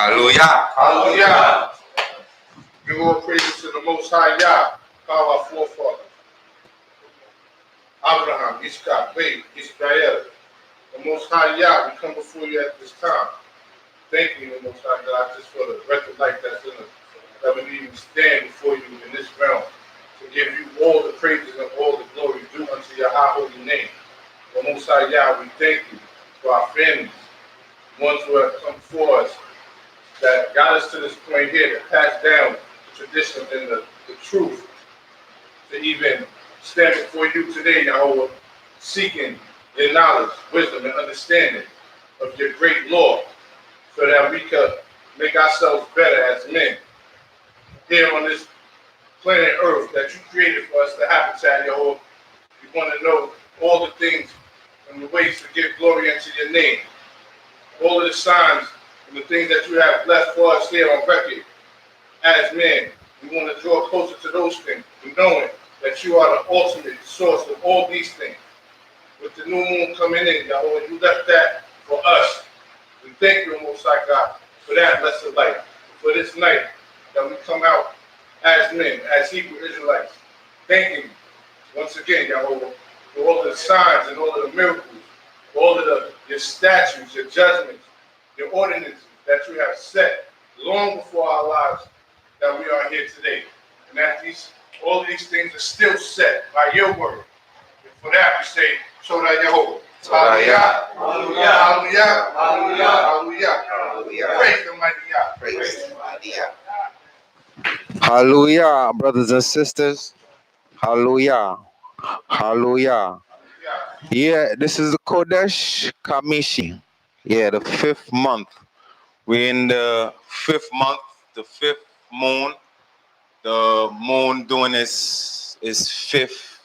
Hallelujah. Hallelujah. Give all praises to the Most High Yah, call our forefathers, Abraham, Ishaq, Israel. The Most High Yah, we come before you at this time. Thank you, the Most High God, just for the breath of life that's in us, that we even stand before you in this realm to give you all the praises and all the glory due unto your high holy name. The Most High Yah, we thank you for our families, ones who have come before us, that got us to this point here, to pass down the traditions and the truth, to even stand before you today, Yahweh, seeking your knowledge, wisdom, and understanding of your great law, so that we could make ourselves better as men here on this planet Earth that you created for us to habitat, Yahweh. We want to know all the things and the ways to give glory unto your name, all of the signs and the things that you have left for us here on record as men. We want to draw closer to those things, knowing that you are the ultimate source of all these things. With the new moon coming in, Yahweh, you left that for us. We thank you, Most High God, for that blessed light, for this night that we come out as men, as Hebrew Israelites. Thank you once again, Yahweh, for all of the signs and all of the miracles, all of your statutes, your judgments, your ordinances that you have set long before our lives that we are here today. And that all of these things are still set by your word. And for that we say, Shoda Yehovah. Hallelujah. Hallelujah. Hallelujah. Hallelujah. Hallelujah. Praise the mighty Yah. Praise the mighty Yah. Hallelujah, brothers and sisters. Hallelujah. Hallelujah. Yeah, this is the Kodesh Kamishi. Yeah, the 5th month. We're in the 5th month, the 5th moon. The moon doing its fifth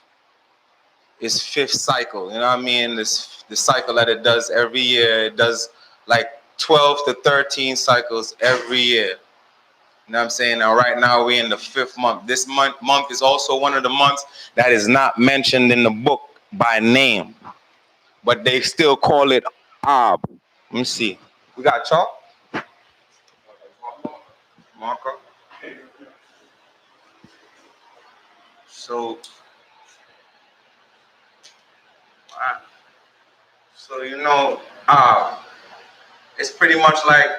cycle. You know what I mean? The cycle that it does every year. It does like 12 to 13 cycles every year. You know what I'm saying? Now, right now, we're in the 5th month. This month is also one of the months that is not mentioned in the book by name, but they still call it Ab. Let me see. We got chalk? Marker. So, you know, it's pretty much like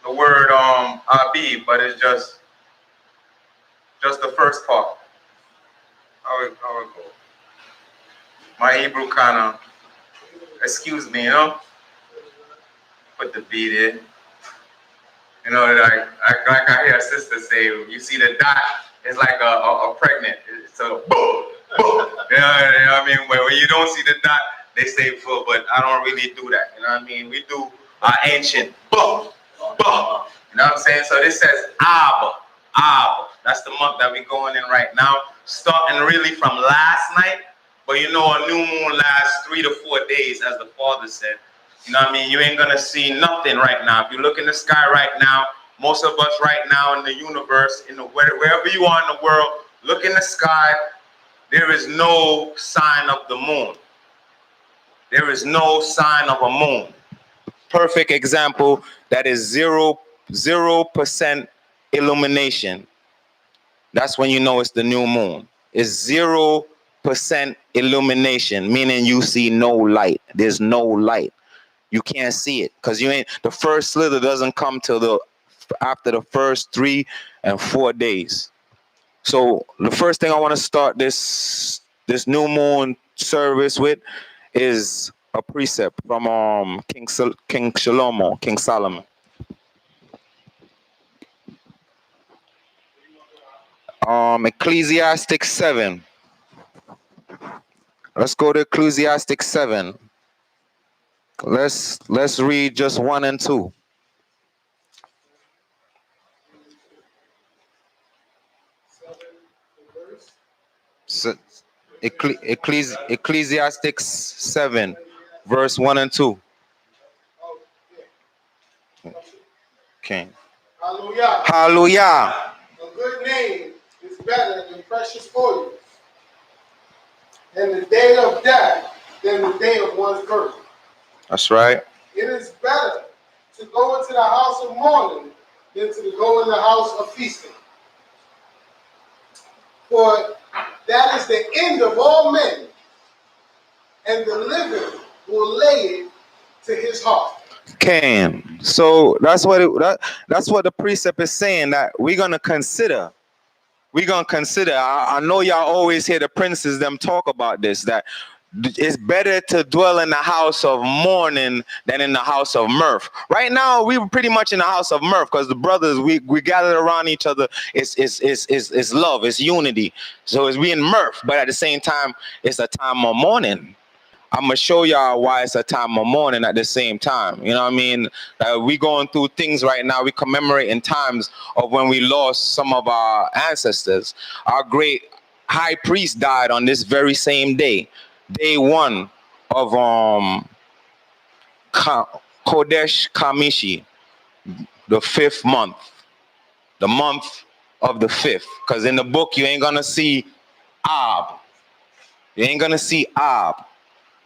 the word Abi, but it's just the first part. How it go? My Hebrew kind of, excuse me, you know? Put the beat in. You know, like I hear a sister say, you see the dot, it's like a pregnant. So, boom, boom. You know what I mean? When you don't see the dot, they say full, but I don't really do that. You know what I mean? We do our ancient boom, boom. You know what I'm saying? So this says Ab. That's the month that we're going in right now, starting really from last night. But you know, a new moon lasts 3 to 4 days, as the Father said. You know what I mean? You ain't gonna see nothing right now. If you look in the sky right now, most of us right now in the universe, wherever you are in the world, look in the sky. There is no sign of the moon. There is no sign of a moon. Perfect example. That is 0% illumination. That's when you know it's the new moon. It's 0% illumination, meaning you see no light. There's no light. You can't see it because the first slither doesn't come till after the first 3 and 4 days. So the first thing I want to start this new moon service with is a precept from King Solomon. Ecclesiastic 7. Let's go to Ecclesiastic 7. Let's read just 1 and 2. So, Ecclesiastic 7, verse 1 and 2. Okay. Hallelujah. Hallelujah. A good name is better than precious oil, and the day of death than the day of one's birth. That's right. It is better to go into the house of mourning than to go in the house of feasting. For that is the end of all men, and the living will lay it to his heart. Came. So that's what that's what the precept is saying, that we're gonna consider. We're gonna consider. I know y'all always hear the princes them talk about this, that it's better to dwell in the house of mourning than in the house of mirth. Right now, we were pretty much in the house of mirth because the brothers we gathered around each other. It's love, it's unity. So it's we in mirth, but at the same time, it's a time of mourning. I'm gonna show y'all why it's a time of mourning at the same time. You know what I mean? We going through things right now. We commemorating times of when we lost some of our ancestors. Our great high priest died on this very same day, day 1 of Kodesh Kamishi, the 5th month, the month of the 5th. Because in the book you ain't gonna see Ab. You ain't gonna see Ab.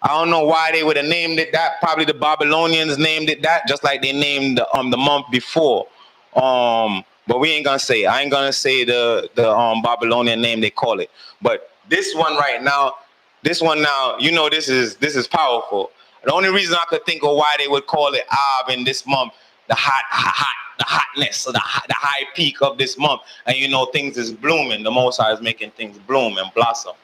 I don't know why they would have named it that. Probably the Babylonians named it that, just like they named the month before. But we ain't gonna say it. I ain't gonna say the Babylonian name they call it. But this one right now, this is powerful. The only reason I could think of why they would call it Ab in this month, the hotness, or the high peak of this month, and things is blooming. The Most High is making things bloom and blossom.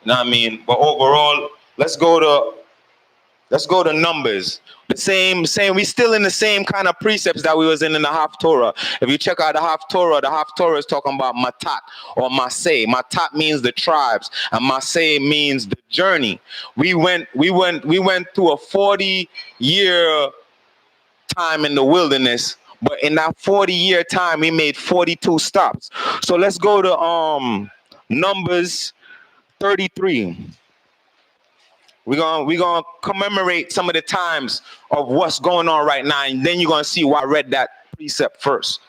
You know what I mean? But overall, let's go to Numbers. The same, we still in the same kind of precepts that we was in the Haftorah. If you check out the Haftorah is talking about Matat or Maseh. Matat means the tribes, and Maseh means the journey. We went through a 40-year time in the wilderness, but in that 40-year time, we made 42 stops. So let's go to Numbers 33. We're gonna commemorate some of the times of what's going on right now, and then you're gonna see why I read that precept first.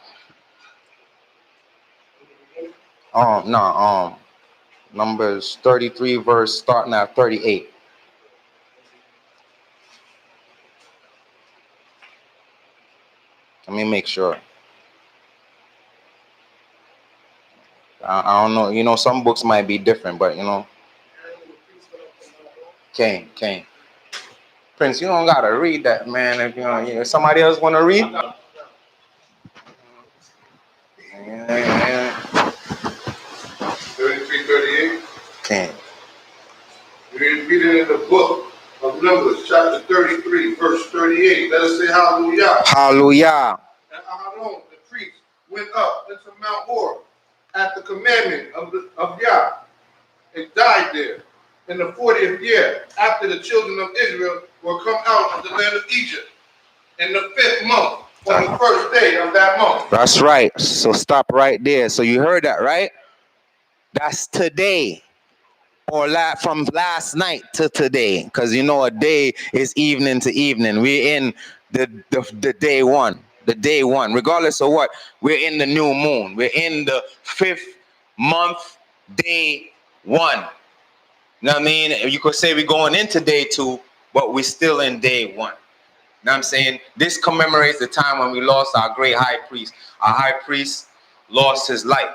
Numbers 33 verse starting at 38. Let me make sure. I don't know. Some books might be different, but Cain. Prince, you don't gotta read that, man. If somebody else wanna read. Yeah. 33, 38. Cain. We read it in the book of Numbers, chapter 33, verse 38. Let us say hallelujah. Hallelujah. And Aaron, the priest, went up into Mount Horeb at the commandment of Yah, and died there in the 40th year, after the children of Israel were come out of the land of Egypt, in the 5th month, on the first day of that month. That's right. So stop right there. So you heard that, right? That's today, or from last night to today, because a day is evening to evening. We're in the day one. The day one, regardless of what, we're in the new moon. We're in the 5th month, day 1. You know what I mean? You could say we're going into day 2, but we're still in day 1. You know what I'm saying? This commemorates the time when we lost our great high priest. Our high priest lost his life.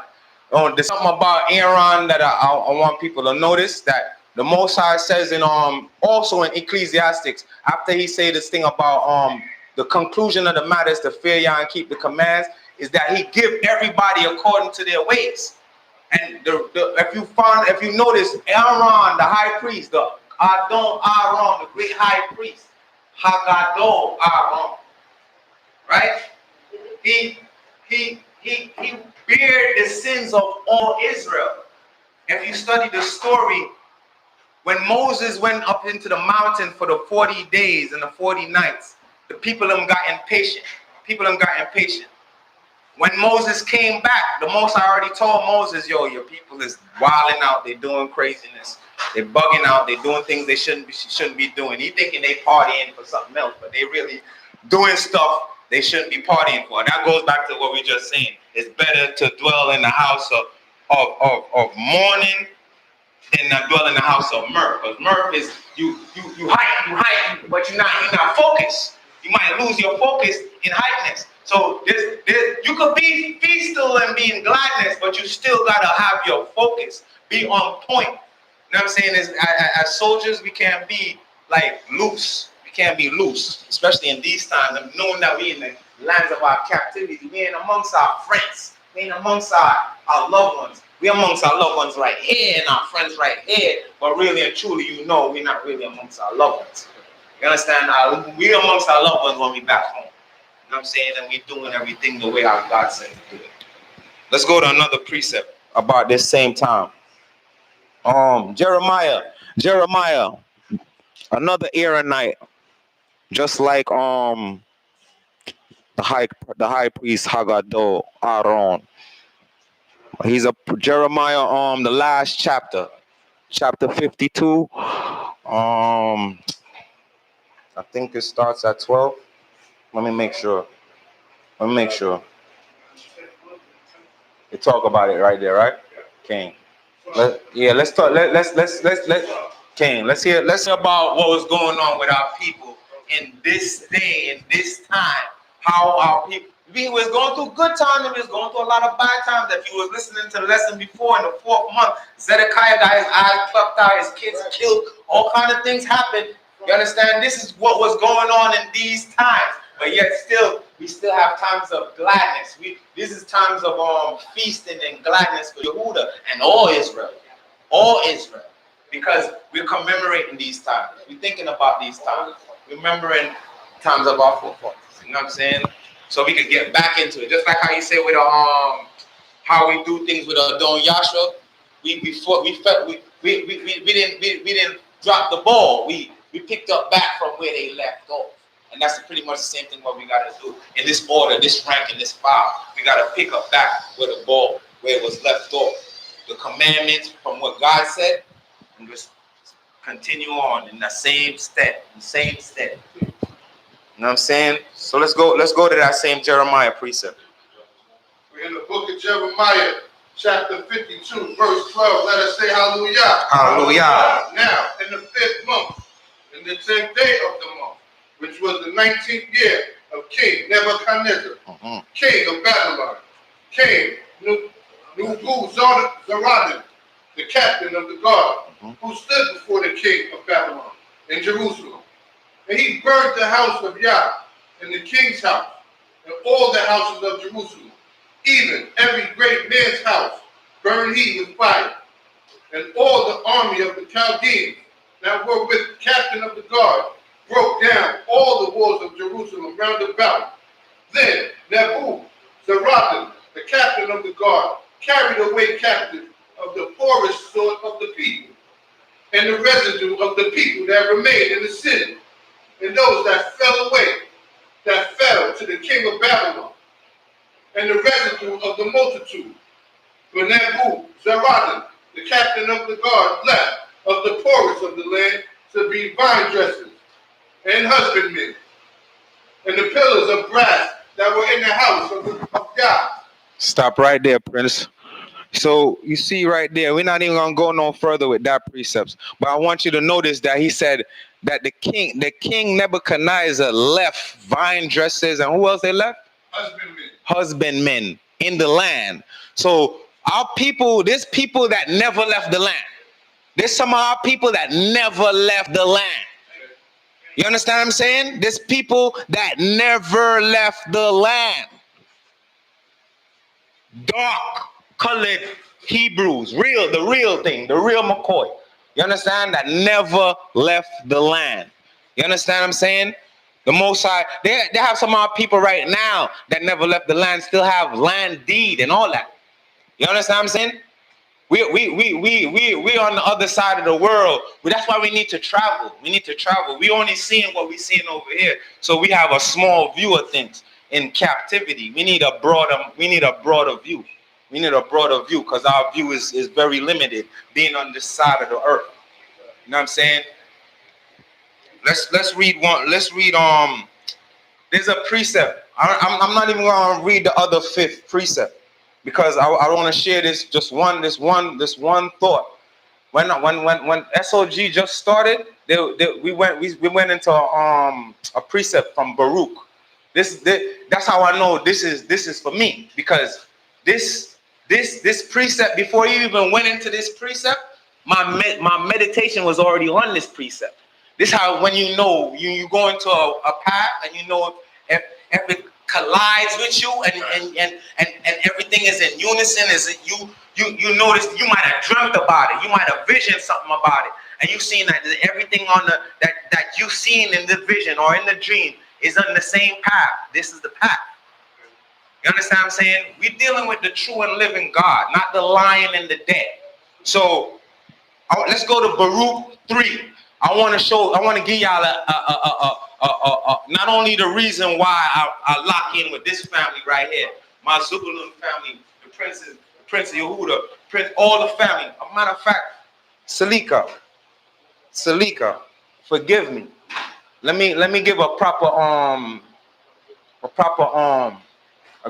There's something about Aaron that I want people to notice, that the Most High says also in Ecclesiastics, after he say this thing about the conclusion of the matter is to fear Yah and keep the commands, is that he give everybody according to their ways. And if you notice, Aaron, the high priest, the Adon Aaron, the great high priest, Hagadol Aaron, right? He bear the sins of all Israel. If you study the story, when Moses went up into the mountain for the 40 days and the 40 nights, the people got impatient. When Moses came back, the Most High already told Moses, yo, your people is wilding out. They're doing craziness. They're bugging out. They're doing things they shouldn't be doing. He thinking they partying for something else, but they really doing stuff they shouldn't be partying for. That goes back to what we just saying. It's better to dwell in the house of mourning than to dwell in the house of mirth. Because mirth is you hype, but you're not focused. You might lose your focus in heightness. So you could be feastal and be in gladness, but you still gotta have your focus, be on point. You know what I'm saying? As soldiers, we can't be like loose. We can't be loose, especially in these times. And knowing that we in the lands of our captivity, we ain't amongst our friends, we ain't amongst our loved ones. We amongst our loved ones right here and our friends right here, but really and truly, you know, we're not really amongst our loved ones. You understand? We amongst our loved ones when we back home. You know what I'm saying? And we doing everything the way our God said to do it. Let's go to another precept about this same time. Jeremiah, another Aaronite, just like the high priest Haggadah Aaron. He's a Jeremiah, the last chapter 52. I think it starts at 12. Let me make sure. You talk about it right there, right? King. Let's talk. Let's King. Let's hear about what was going on with our people in this day, in this time. How our people, we was going through good times and we was going through a lot of bad times. If you was listening to the lesson before in the 4th month, Zedekiah got his eyes plucked out, his kids killed, all kind of things happened. You understand? This is what was going on in these times. But yet still, we still have times of gladness. This is times of feasting and gladness for Yehuda and all Israel. All Israel. Because we're commemorating these times. We're thinking about these times. Remembering times of our forefathers. You know what I'm saying? So we could get back into it. Just like how you say with how we do things with Adon Yashua. We didn't drop the ball. We picked up back from where they left off. And that's pretty much the same thing what we got to do. In this order, this rank, and this file, we got to pick up back where the ball, where it was left off. The commandments from what God said, and just continue on in the same step. You know what I'm saying? So let's go to that same Jeremiah precept. We're in the book of Jeremiah, chapter 52, verse 12. Let us say hallelujah. Hallelujah. Now, in the 5th month, in the 10th day of the month, which was the 19th year of King Nebuchadnezzar, king of Babylon, came Nebuzaradan, the captain of the guard, who stood before the king of Babylon in Jerusalem. And he burned the house of Yah and the king's house, and all the houses of Jerusalem, even every great man's house burned he with fire. And all the army of the Chaldeans that were with the captain of the guard broke down all the walls of Jerusalem round about. Then Nebuzaradan, the captain of the guard, carried away captive of the poorest sort of the people, and the residue of the people that remained in the city, and those that fell away, that fell to the king of Babylon, and the residue of the multitude. For Nebuzaradan, the captain of the guard, left of the poorest of the land to be vine dressers and husbandmen, and the pillars of brass that were in the house of God. Stop right there, Prince. So you see right there, we're not even gonna go no further with that precepts. But I want you to notice that he said that the king Nebuchadnezzar left vine dressers, and who else they left? Husbandmen in the land. So our people, there's people that never left the land. There's some of our people that never left the land. You understand what I'm saying? There's people that never left the land. Dark colored Hebrews, the real thing, the real McCoy. You understand? That never left the land. You understand what I'm saying? The Most High, they have some of our people right now that never left the land, still have land deed and all that. You understand what I'm saying? We on the other side of the world. That's why we need to travel. We only seeing what we're seeing over here. So we have a small view of things in captivity. We need a broader view. We need a broader view because our view is very limited being on this side of the earth. You know what I'm saying? Let's read one. There's a precept. I'm not even gonna read the other 5th precept because I want to share this one thought. When SOG just started, we went into a precept from Baruch. That's how I know this is for me, because this precept, before you even went into this precept, my meditation was already on this precept. This how, when you know you go into a path and you know if it collides with you and everything is in unison, is it you notice, you might have dreamt about it, you might have visioned something about it, and you've seen that everything on that you've seen in the vision or in the dream is on the same path. This is the path. You understand what I'm saying? We're dealing with the true and living God, not the lying and the dead. So let's go to Baruch 3. I want to give y'all not only the reason why I lock in with this family right here, my Zebulun family, the Prince of Yehuda, all the family. A matter of fact, Salika, forgive me. Let me give a proper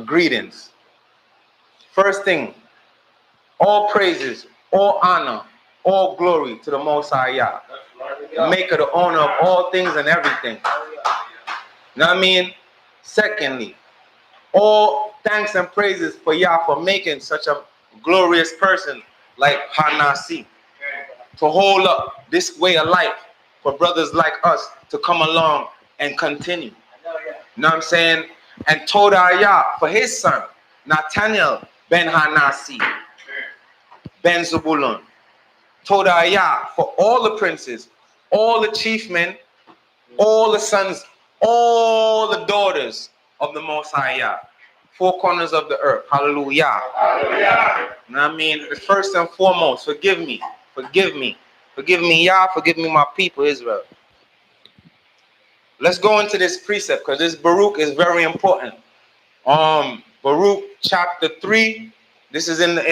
greetings. First thing, all praises, all honor, all glory to the Most High Yah, the maker, the owner of all things and everything. You know what I mean? Secondly, all thanks and praises for Yah for making such a glorious person like Hanasi to hold up this way of life for brothers like us to come along and continue. You know what I'm saying? And Toda Yah for his son, Nathaniel ben Hanasi, ben Zebulun. Toda Yah for all the princes, all the chief men, all the sons, all the daughters of the Most High Yah, four corners of the earth. Hallelujah. Hallelujah. You know what I mean? First and foremost, forgive me, Yah, forgive me, my people, Israel. Let's go into this precept, because this Baruch is very important. Baruch chapter 3. This is in the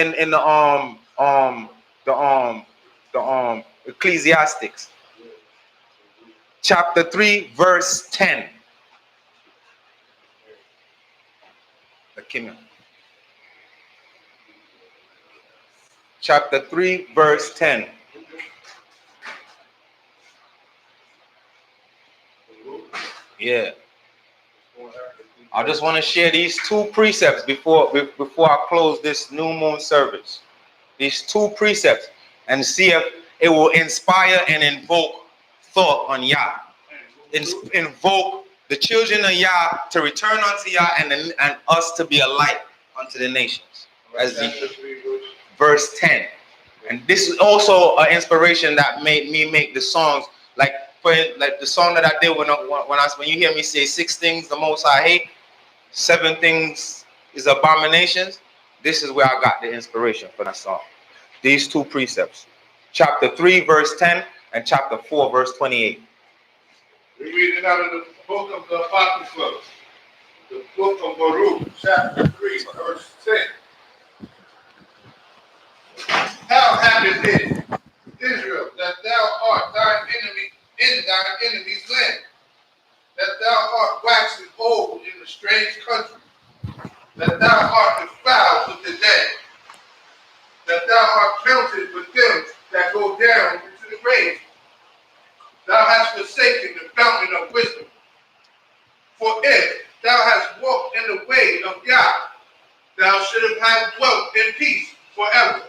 Ecclesiastics. Chapter 3, verse 10. Chapter 3, verse 10. Yeah. I just want to share these two precepts before I close this new moon service. These two precepts, and see if it will inspire and invoke thought on Yah. Invoke the children of Yah to return unto Yah, and us to be a light unto the nations. As verse 10. And this is also an inspiration that made me make the songs, like the song that I did when you hear me say 6 things the Most I hate, 7 things is abominations. This is where I got the inspiration for that song. These two precepts. Chapter 3, verse 10, and chapter 4, verse 28. We read it out of the book of the Apocrypha, the book of Baruch, chapter 3, verse 10. How happened it, Israel, that thou art thine enemy in thine enemy's land, that thou art waxing old in a strange country, that thou art defiled with the dead, that thou art counted with them that go down into the grave. Thou hast forsaken the fountain of wisdom. For if thou hast walked in the way of Yah, thou shouldst have dwelt in peace forever.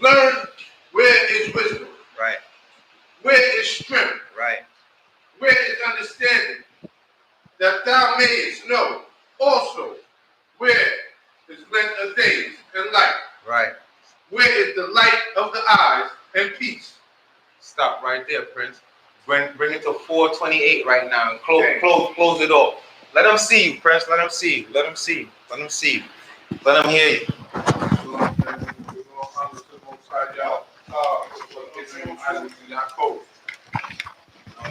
Learn where is wisdom. Right. Where is strength. Right. Where is understanding, that thou mayest know also where is length of days and life. Right. Where is the light of the eyes and peace. Stop right there, Prince. Bring it to 428 right now and close it off. Let them see you, Prince. Let them see you. Let them see you. Let them see you. Let them hear you.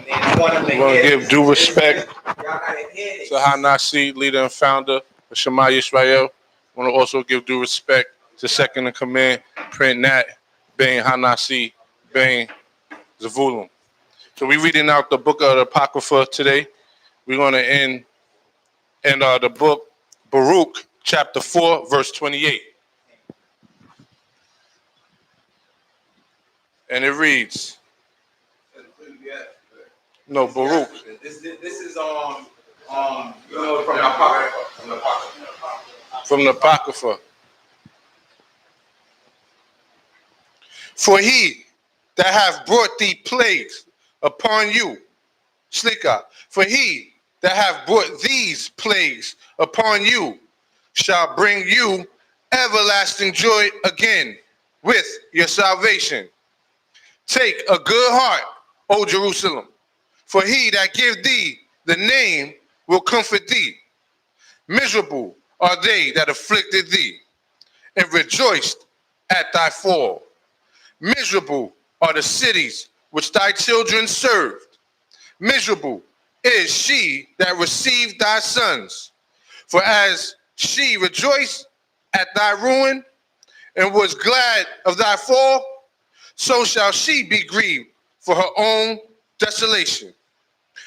We're going to give due respect to Hanasi, leader and founder of Shema Yisrael. I want to also give due respect to second in command, Prince Nat ben Hanasi ben Zebulun. So we're reading out the book of the Apocrypha today. We're going to end the book Baruch, chapter 4, verse 28. And it reads, No, Baruch. This is you know, from the Apocrypha. From the Apocrypha. From the Apocrypha. For he that hath brought thee plagues upon you, Slika, for he that hath brought these plagues upon you shall bring you everlasting joy again with your salvation. Take a good heart, O Jerusalem, for he that give thee the name will comfort thee. Miserable are they that afflicted thee, and rejoiced at thy fall. Miserable are the cities which thy children served. Miserable is she that received thy sons. For as she rejoiced at thy ruin, and was glad of thy fall, so shall she be grieved for her own desolation.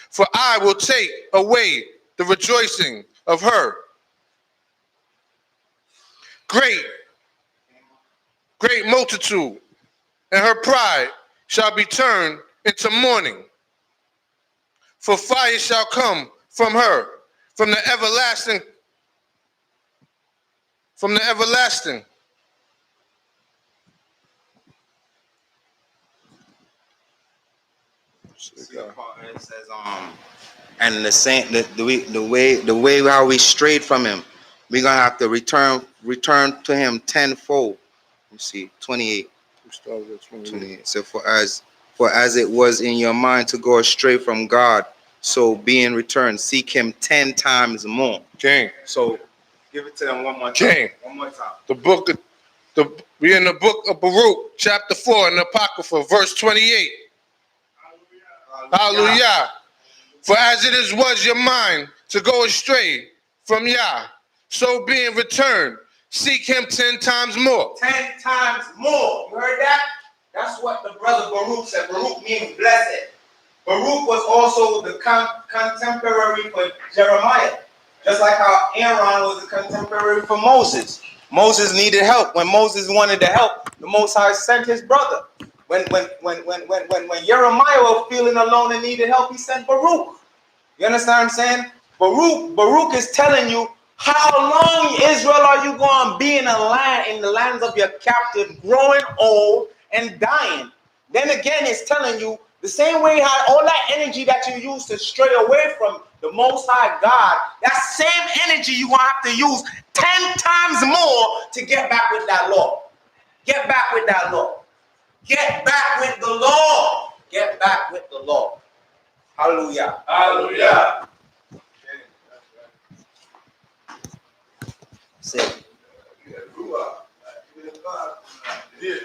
For I will take away the rejoicing of her. Great multitude, and her pride shall be turned into mourning. For fire shall come from her, from the everlasting. It says, and the way how we strayed from him, we're gonna have to return to him tenfold. You see, 28. 28. So for as it was in your mind to go astray from God, so be in return, seek him 10 times more. King. So give it to them one more time. King. One more time. We in the book of Baruch, chapter 4, in the Apocrypha, verse 28. Hallelujah. For as it was your mind to go astray from Yah, so be in return, seek him 10 times more. 10 times more. You heard that? That's what the brother Baruch said. Baruch means blessed. Baruch was also the contemporary for Jeremiah. Just like how Aaron was the contemporary for Moses. Moses needed help. When Moses wanted the help, the Most High sent his brother. When Jeremiah was feeling alone and needed help, he sent Baruch. You understand what I'm saying? Baruch is telling you, how long, Israel, are you going to be in the lands of your captive, growing old and dying? Then again, it's telling you the same way how all that energy that you use to stray away from the Most High God, that same energy you're going to have to use 10 times more to get back with that law. Get back with that law. Get back with the law. Get back with the law. Hallelujah. Hallelujah. Say. Yeah.